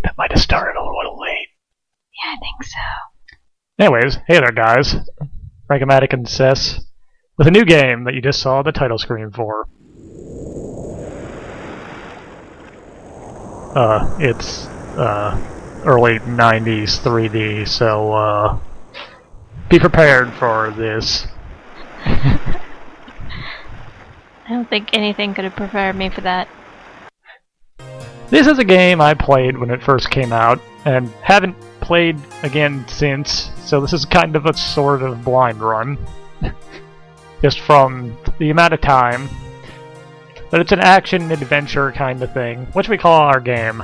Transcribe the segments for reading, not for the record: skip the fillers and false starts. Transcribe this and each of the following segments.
think that might have started a little late. Yeah, I think so. Anyways, hey there guys. Frankomatic and Cess with a new game that you just saw the title screen for. It's early 90s 3D, so be prepared for this. I don't think anything could have prepared me for that. This is a game I played when it first came out, and haven't played again since, so this is kind of a sort of blind run. Just from the amount of time. But it's an action-adventure kind of thing, which we call our game.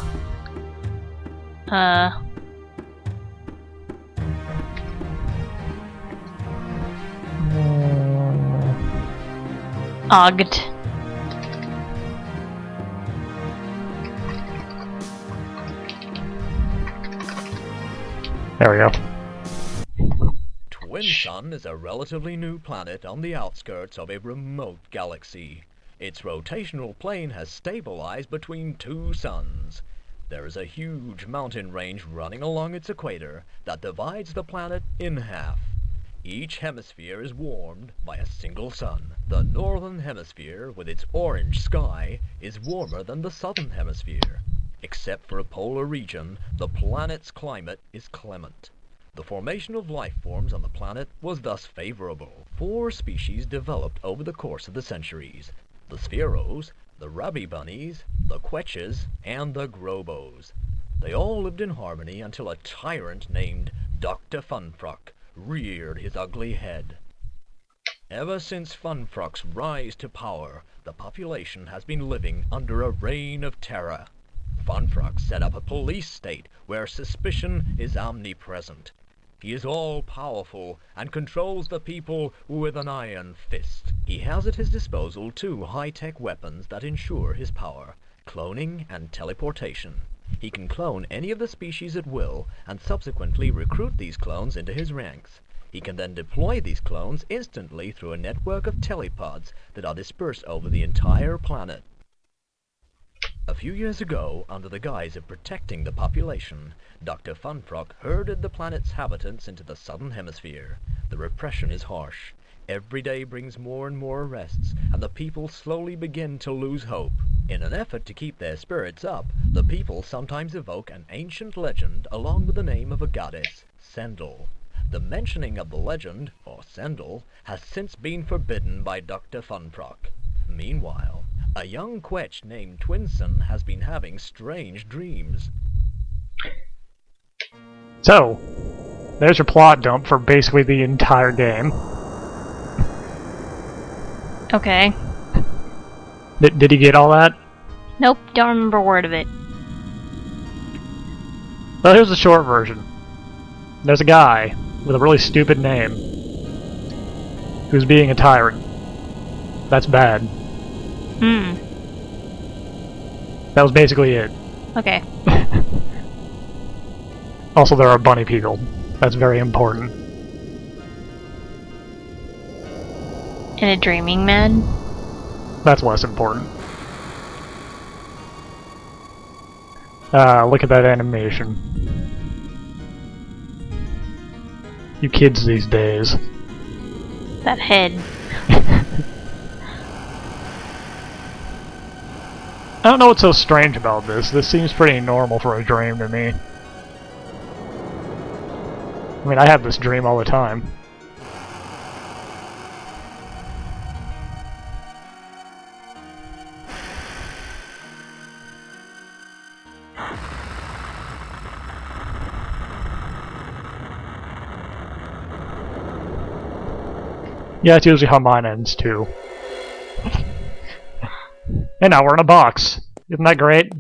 OGT. There we go. Twin Sun is a relatively new planet on the outskirts of a remote galaxy. Its rotational plane has stabilized between two suns. There is a huge mountain range running along its equator that divides the planet in half. Each hemisphere is warmed by a single sun. The northern hemisphere, with its orange sky, is warmer than the southern hemisphere. Except for a polar region, the planet's climate is clement. The formation of life forms on the planet was thus favorable. 4 species developed over the course of the centuries: the Spheros, the Rabby Bunnies, the Quetches, and the Grobos. They all lived in harmony until a tyrant named Dr. Funfrock reared his ugly head. Ever since Funfrock's rise to power, the population has been living under a reign of terror. Funfrock set up a police state where suspicion is omnipresent. He is all-powerful and controls the people with an iron fist. He has at his disposal 2 high-tech weapons that ensure his power: cloning and teleportation. He can clone any of the species at will and subsequently recruit these clones into his ranks. He can then deploy these clones instantly through a network of telepods that are dispersed over the entire planet. A few years ago, under the guise of protecting the population, Dr. Funfrock herded the planet's inhabitants into the southern hemisphere. The repression is harsh. Every day brings more and more arrests, and the people slowly begin to lose hope. In an effort to keep their spirits up, the people sometimes evoke an ancient legend along with the name of a goddess, Sendel. The mentioning of the legend, or Sendel, has since been forbidden by Dr. Funfrock. Meanwhile, a young Quetch named Twin Sun has been having strange dreams. So, there's your plot dump for basically the entire game. Okay. Did you get all that? Nope, don't remember a word of it. Well, here's the short version. There's a guy with a really stupid name who's being a tyrant. That's bad. That was basically it. Okay. Also, there are bunny people. That's very important. And a dreaming man? That's less important. Look at that animation. You kids these days. That head. I don't know what's so strange about this. This seems pretty normal for a dream to me. I mean, I have this dream all the time. Yeah, that's usually how mine ends, too. And now we're in a box. Isn't that great?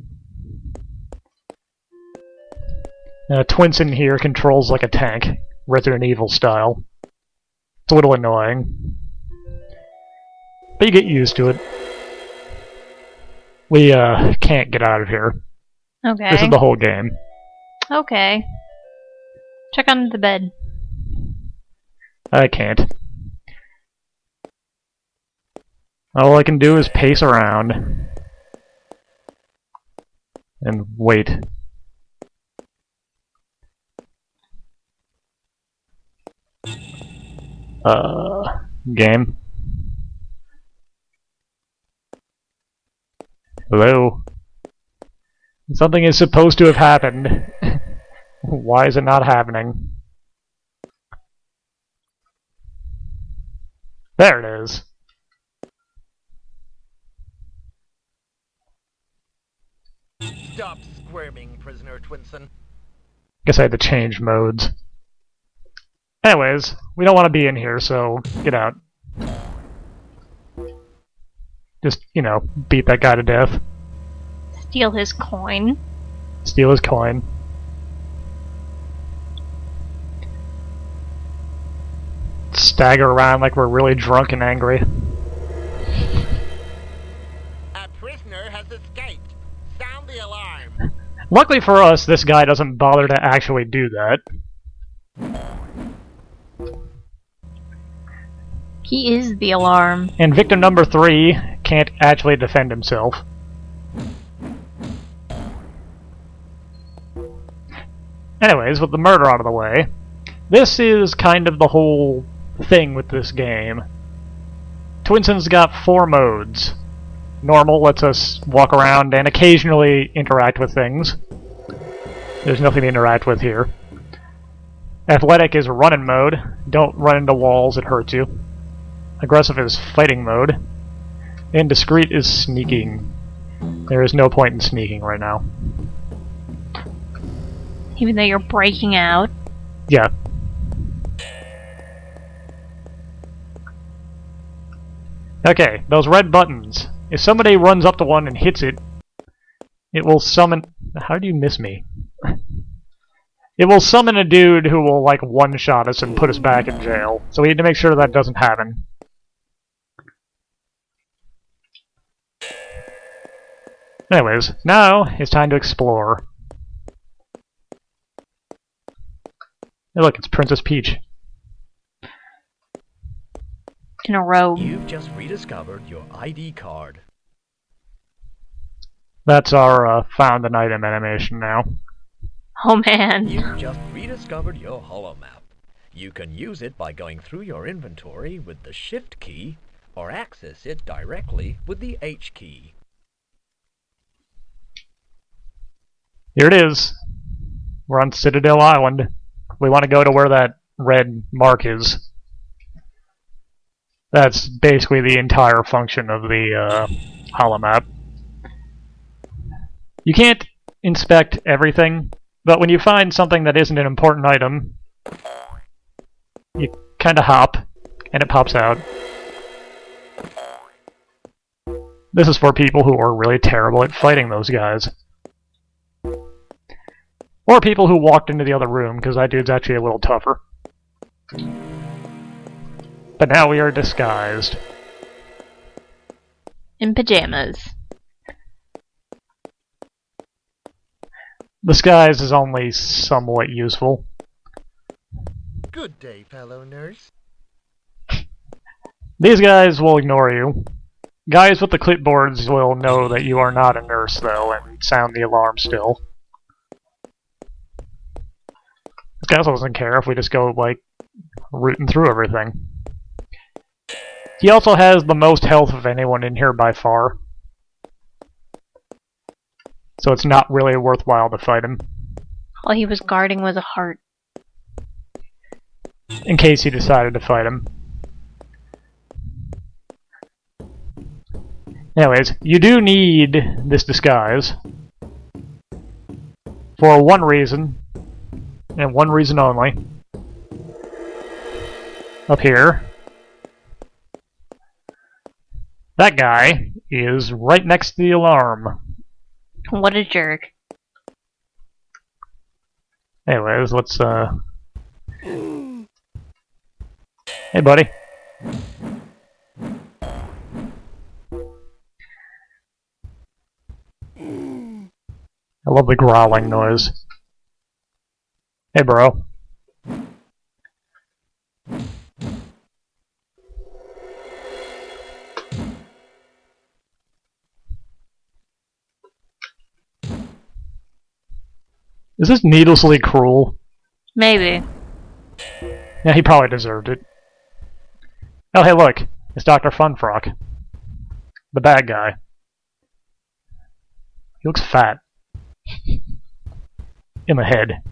Twinson here controls like a tank, Resident Evil style. It's a little annoying. But you get used to it. We can't get out of here. Okay. This is the whole game. Okay. Check under the bed. I can't. All I can do is pace around. And wait. Game. Hello? Something is supposed to have happened. Why is it not happening? There it is. Stop squirming, prisoner Twinson. Guess I had to change modes. Anyways, we don't want to be in here, so get out. Just, you know, beat that guy to death. Steal his coin. Steal his coin. Stagger around like we're really drunk and angry. A prisoner has escaped. Sound the alarm. Luckily for us, this guy doesn't bother to actually do that. He is the alarm. And victim number 3 can't actually defend himself. Anyways, with the murder out of the way, this is kind of the whole thing with this game. Twinson's got 4 modes. Normal lets us walk around and occasionally interact with things. There's nothing to interact with here. Athletic is running mode. Don't run into walls, it hurts you. Aggressive is fighting mode. And discreet is sneaking. There is no point in sneaking right now. Even though you're breaking out. Yeah. Okay, those red buttons. If somebody runs up to one and hits it, it will summon... How do you miss me? It will summon a dude who will, like, one-shot us and put us back in jail. So we need to make sure that doesn't happen. Anyways, now it's time to explore. Hey look, it's Princess Peach. In a robe. You've just rediscovered your ID card. That's our found an item animation now. Oh man. You've just rediscovered your holomap. You can use it by going through your inventory with the Shift key, or access it directly with the H key. Here it is. We're on Citadel Island. We want to go to where that red mark is. That's basically the entire function of the holomap. You can't inspect everything, but when you find something that isn't an important item, you kind of hop, and it pops out. This is for people who are really terrible at fighting those guys. Or people who walked into the other room, because that dude's actually a little tougher. But now we are disguised. In pajamas. Disguise is only somewhat useful. Good day, fellow nurse. These guys will ignore you. Guys with the clipboards will know that you are not a nurse, though, and sound the alarm still. This guy also doesn't care if we just go, like, rooting through everything. He also has the most health of anyone in here by far. So it's not really worthwhile to fight him. All he was guarding was a heart. In case he decided to fight him. Anyways, you do need this disguise. For one reason. And one reason only. Up here. That guy is right next to the alarm. What a jerk. Anyways, let's, Hey, buddy. I love the growling noise. Hey, bro. Is this needlessly cruel? Maybe. Yeah, he probably deserved it. Oh, hey, look. It's Dr. Funfrock. The bad guy. He looks fat. In the head.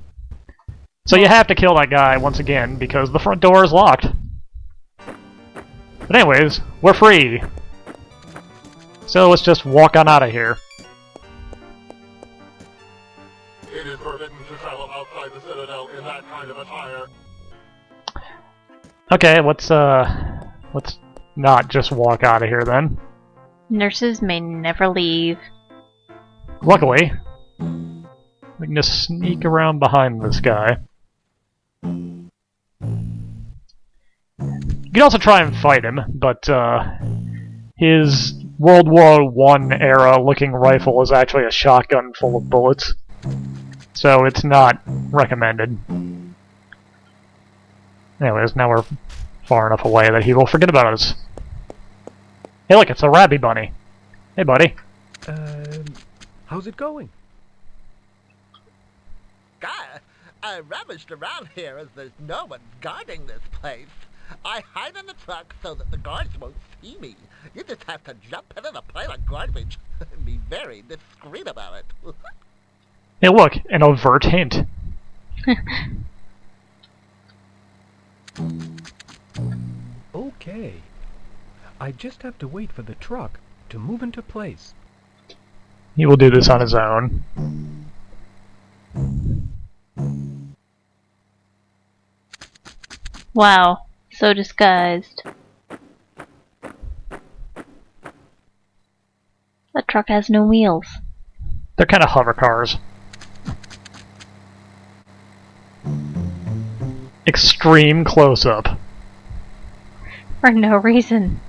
So you have to kill that guy once again, because the front door is locked. But anyways, we're free. So let's just walk on out of here. It is forbidden to travel outside the Citadel in that kind of attire. Okay, let's not just walk out of here then. Nurses may never leave. Luckily, we can just sneak around behind this guy. You can also try and fight him, but his World War I era looking rifle is actually a shotgun full of bullets. So it's not recommended. Anyways, now we're far enough away that he will forget about us. Hey look, it's a Rabby Bunny. Hey buddy. How's it going? I rummaged around here as there's no one guarding this place. I hide in the truck so that the guards won't see me. You just have to jump into the pile of garbage and be very discreet about it. Hey look, an overt hint. Okay. I just have to wait for the truck to move into place. He will do this on his own. Wow, so disguised. That truck has no wheels. They're kind of hover cars. Extreme close-up. For no reason.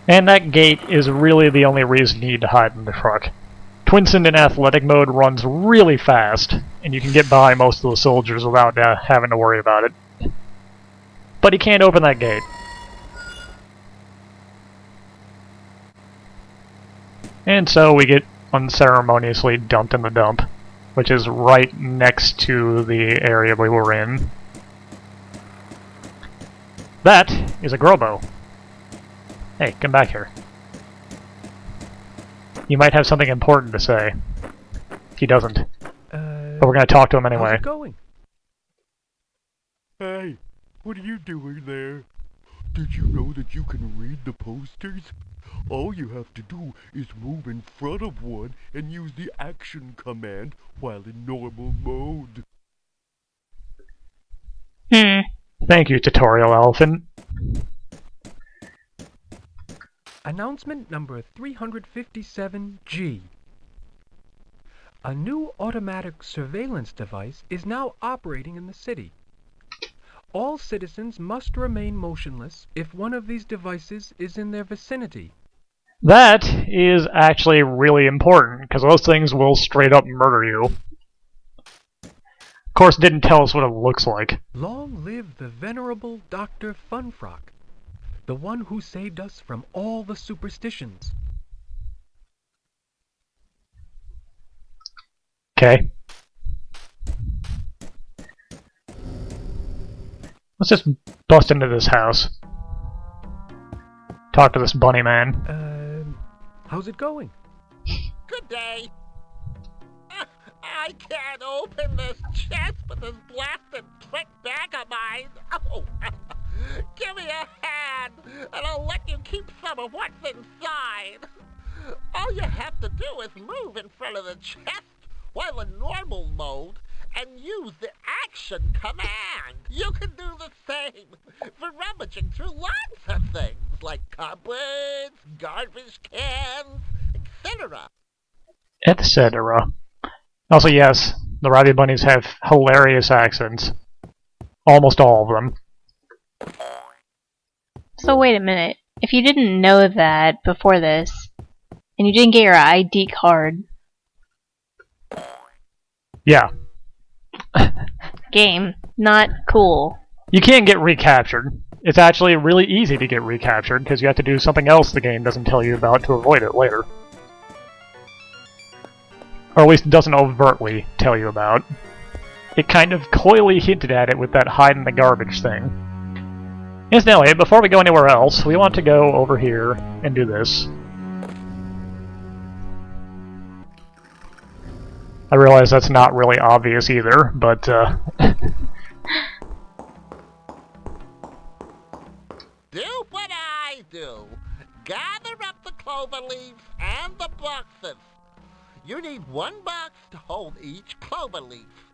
And that gate is really the only reason you need to hide in the truck. Twinson in athletic mode runs really fast, and you can get by most of the soldiers without having to worry about it. But he can't open that gate. And so we get unceremoniously dumped in the dump, which is right next to the area we were in. That is a Grobo. Hey, come back here. You might have something important to say. He doesn't. But we're gonna talk to him anyway. How's it going? Hey, what are you doing there? Did you know that you can read the posters? All you have to do is move in front of one and use the action command while in normal mode. Thank you, Tutorial Elephant. Announcement number 357G. A new automatic surveillance device is now operating in the city. All citizens must remain motionless if one of these devices is in their vicinity. That is actually really important, because those things will straight up murder you. Of course, it didn't tell us what it looks like. Long live the venerable Dr. Funfrock, the one who saved us from all the superstitions. Okay. Let's just bust into this house. Talk to this bunny man. How's it going? Good day. I can't open this chest with this blasted trick bag of mine. Oh, give me a hand, and I'll let you keep some of what's inside. All you have to do is move in front of the chest while in normal mode and use the action command. You can do the same for rummaging through lots of things like cupboards, garbage cans, etc. Etc. Also, yes, the Rabbit Bunnies have hilarious accents. Almost all of them. So wait a minute. If you didn't know that before this, and you didn't get your ID card, Yeah. game, not cool. You can't get recaptured. It's actually really easy to get recaptured, because you have to do something else the game doesn't tell you about to avoid it later. or at least doesn't overtly tell you about. It kind of coyly hinted at it with that hide in the garbage thing. Incidentally, before we go anywhere else, we want to go over here and do this. I realize that's not really obvious either, but Do what I do. Gather up the clover leaves and the boxes. You need one box to hold each clover leaf.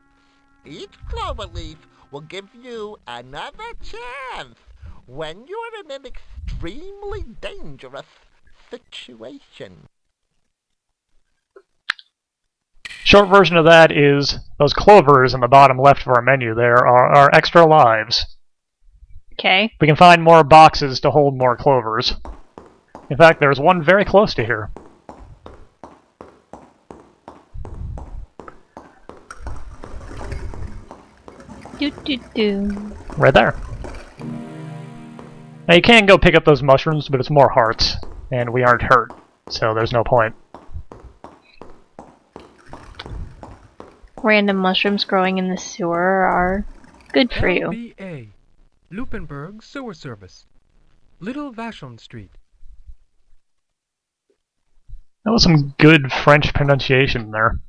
Each clover leaf will give you another chance when you're in an extremely dangerous situation. short version of that is those clovers in the bottom left of our menu there are our extra lives. Okay. We can find more boxes to hold more clovers. In fact, there's one very close to here. Do. Right there. Now you can go pick up those mushrooms, but it's more hearts, and we aren't hurt, so there's no point. Random mushrooms growing in the sewer are good for you. LBA, Lupenberg Sewer Service, Little Vachon Street. That was some good French pronunciation there.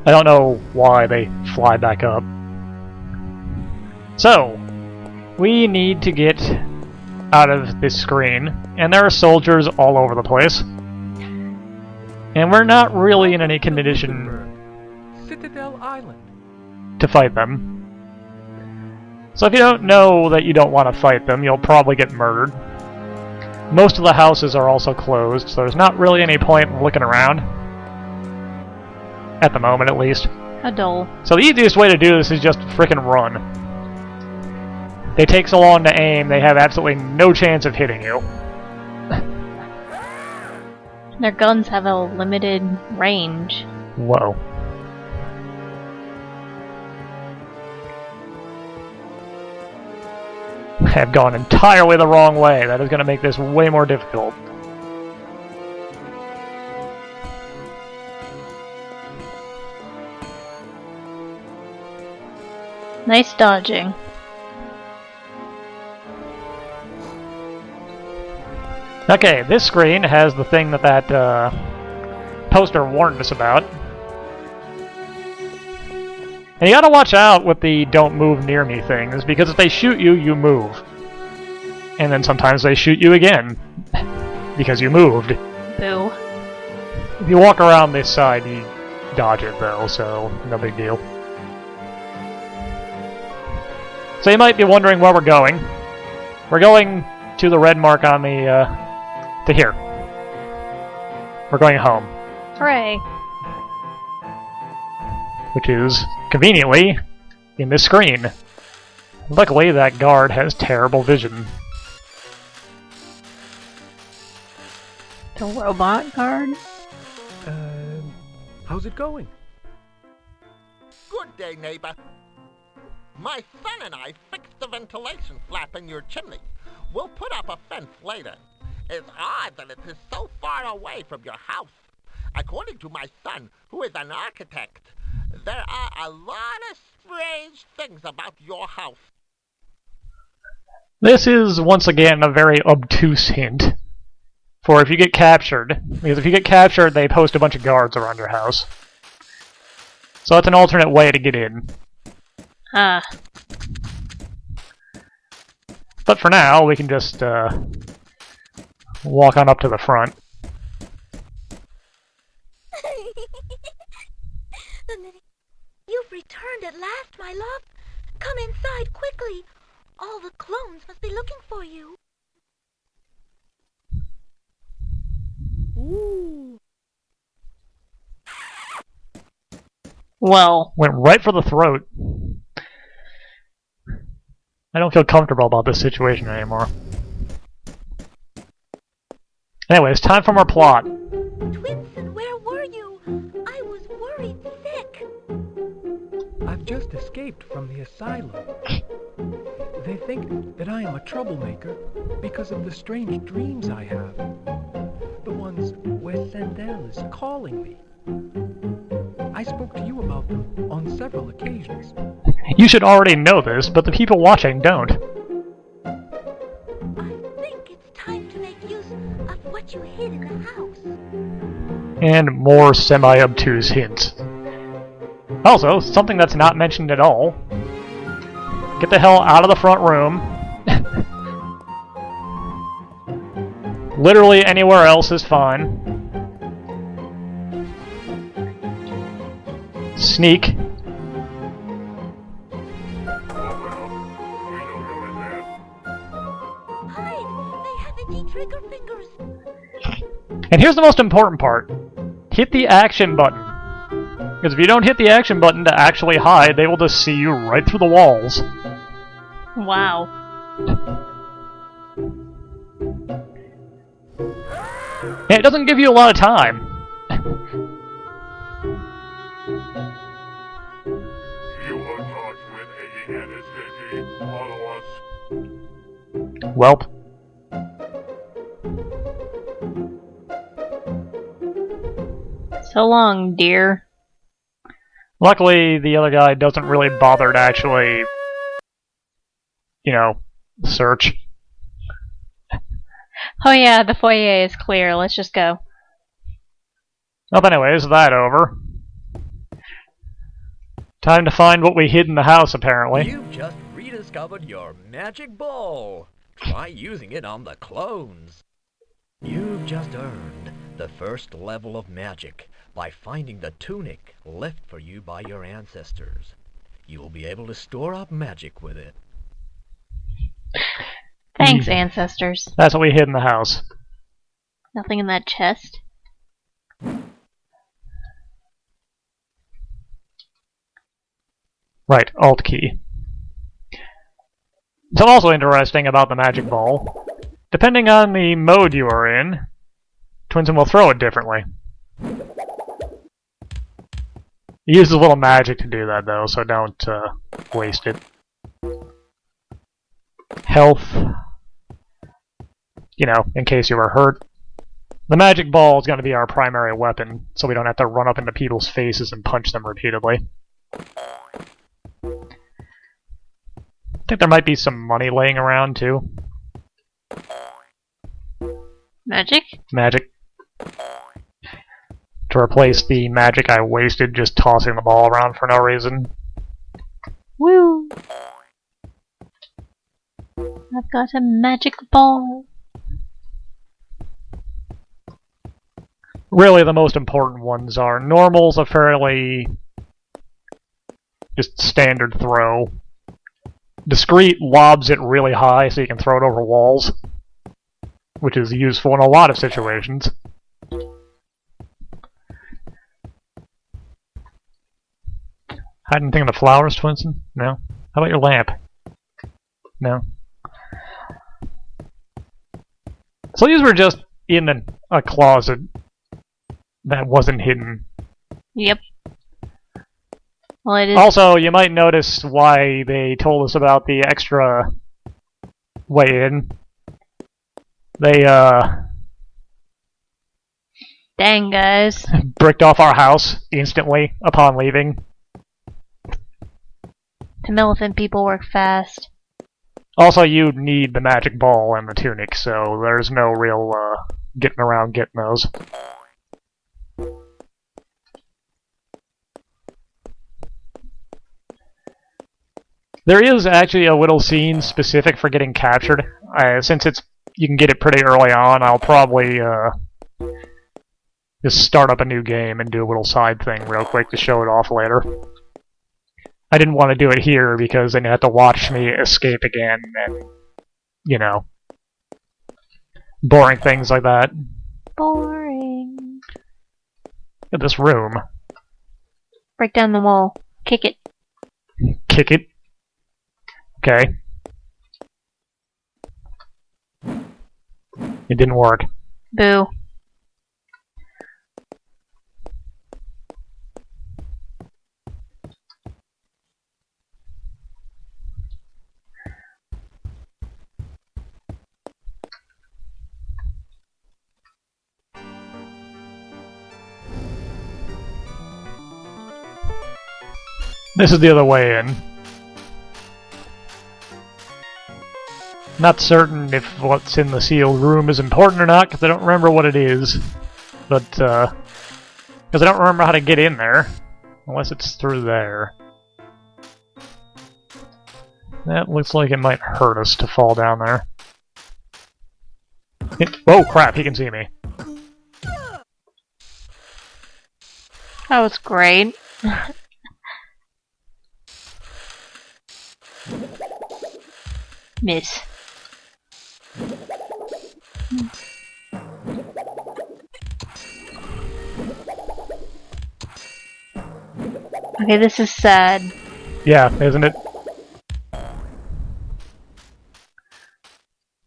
I don't know why they fly back up. So, we need to get out of this screen, and there are soldiers all over the place. And we're not really in any condition Lupenberg, Citadel Island. to fight them. So if you don't know that you don't want to fight them, you'll probably get murdered. Most of the houses are also closed, so there's not really any point in looking around. At the moment, at least. How dull. So the easiest way to do this is just frickin' run. They take so long to aim, they have absolutely no chance of hitting you. Their guns have a limited range. Whoa. I have gone entirely the wrong way. That is going to make this way more difficult. Nice dodging. Okay, this screen has the thing that poster warned us about. And you gotta watch out with the don't move near me things, because if they shoot you, you move. And then sometimes they shoot you again, because you moved. Boo. If you walk around this side, you dodge it though, so no big deal. So you might be wondering where we're going. We're going to the red mark on the, to here. We're going home. Hooray. Which is, conveniently, in this screen. Luckily, that guard has terrible vision. The robot guard? How's it going? Good day, neighbor. My son and I fixed the ventilation flap in your chimney. We'll put up a fence later. It's odd that it is so far away from your house. According to my son, who is an architect, there are a lot of strange things about your house. This is, once again, a very obtuse hint. For if you get captured, because if you get captured, they post a bunch of guards around your house. So it's an alternate way to get in. Ah. But for now, we can just, walk on up to the front. You've returned at last, my love. Come inside quickly. All the clones must be looking for you. Ooh. Well. Went right for the throat. I don't feel comfortable about this situation anymore. Anyway, it's time for more plot. Twinson, where were you? I was worried sick. I've just escaped from the asylum. They think that I am a troublemaker because of the strange dreams I have. The ones ones where Sandel is calling me. I spoke to you about them on several occasions. You should already know this, but the people watching don't. I think it's time to make use of what you hid in the house. And more semi-obtuse hints. Also, something that's not mentioned at all. Get the hell out of the front room. Literally anywhere else is fine. Sneak. Hide! They have itchy trigger fingers. And here's the most important part. Hit the action button. Because if you don't hit the action button to actually hide, they will just see you right through the walls. Wow. And it doesn't give you a lot of time. You are charged with aiding and escaping. Follow us. Welp. So long, dear. Luckily, the other guy doesn't really bother to actually, you know, search. Oh yeah, the foyer is clear. Let's just go. Well, anyways, that over. Time to find what we hid in the house, apparently. You've just rediscovered your magic ball. Try using it on the clones. You've just earned the first level of magic by finding the tunic left for you by your ancestors. You will be able to store up magic with it. Thanks, ancestors. That's what we hid in the house. Nothing in that chest? Right, Alt key. Something also interesting about the magic ball. Depending on the mode you are in, Twinsen will throw it differently. He uses a little magic to do that, though, so don't waste it. Health. You know, in case you were hurt. The magic ball is going to be our primary weapon, so we don't have to run up into people's faces and punch them repeatedly. I think there might be some money laying around, too. Magic? Magic. To replace the magic I wasted just tossing the ball around for no reason. Woo! I've got a magic ball. Really, the most important ones are normal's a fairly just standard throw. Discreet lobs it really high so you can throw it over walls, which is useful in a lot of situations. Hide anything in the flowers, Twinsen? No? How about your lamp? No? So these were just in a closet that wasn't hidden. Yep. Well, it is. Also, you might notice why they told us about the extra way in. They, Dang, guys. bricked off our house instantly upon leaving. The Militant people work fast. Also, you need the magic ball and the tunic, so there's no real, getting around getting those. There is actually a little scene specific for getting captured. Since you can get it pretty early on, I'll probably just start up a new game and do a little side thing real quick to show it off later. I didn't want to do it here because then you have to watch me escape again and, you know, boring things like that. Boring. Look at this room. Break down the wall. Kick it. Kick it. Okay. It didn't work. Boo. This is the other way in. Not certain if what's in the sealed room is important or not, because I don't remember what it is. But, because I don't remember how to get in there. Unless it's through there. That looks like it might hurt us to fall down there. Whoa, crap, he can see me. That was great. Miss. Okay, this is sad. Yeah, isn't it?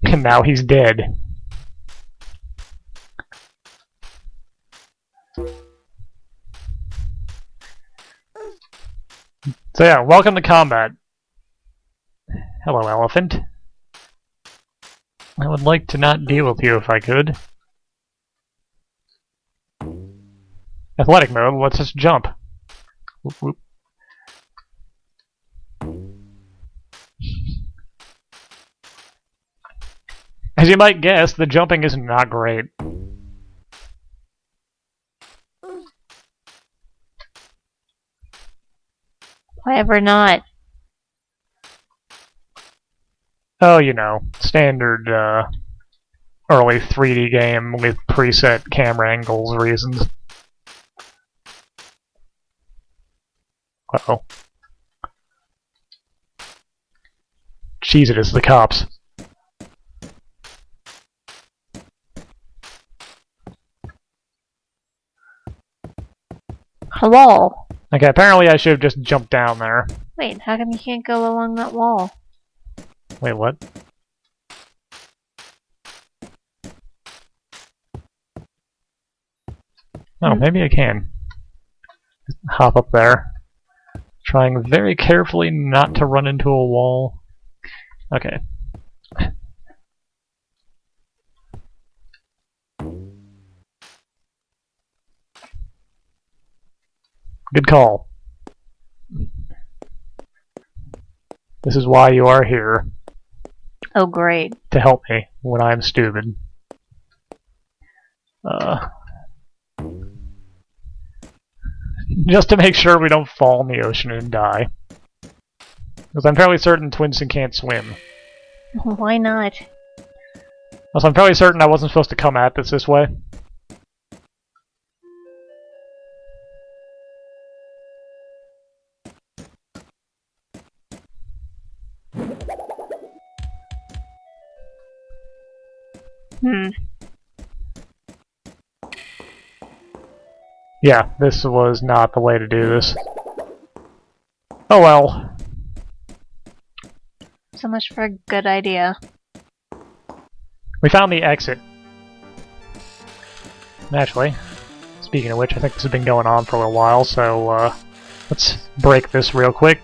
And now he's dead. So yeah, welcome to combat. Hello, elephant. I would like to not deal with you if I could. Athletic mode, let's just jump. Whoop, whoop. As you might guess, the jumping is not great. Why ever not? Oh, you know, standard early 3D game with preset camera angles reasons. Uh-oh. Jeez, it is the cops. Hello. Okay, apparently I should have just jumped down there. Wait, how come you can't go along that wall? Wait, what? Oh, maybe I can. Just hop up there. Trying very carefully not to run into a wall. Okay. Good call. This is why you are here. Oh, great. To help me when I'm stupid. Just to make sure we don't fall in the ocean and die. Because I'm fairly certain Twinson can't swim. Why not? Also, I'm fairly certain I wasn't supposed to come at this way. Yeah, this was not the way to do this. Oh well. So much for a good idea. We found the exit. Naturally. Speaking of which, I think this has been going on for a little while, so let's break this real quick.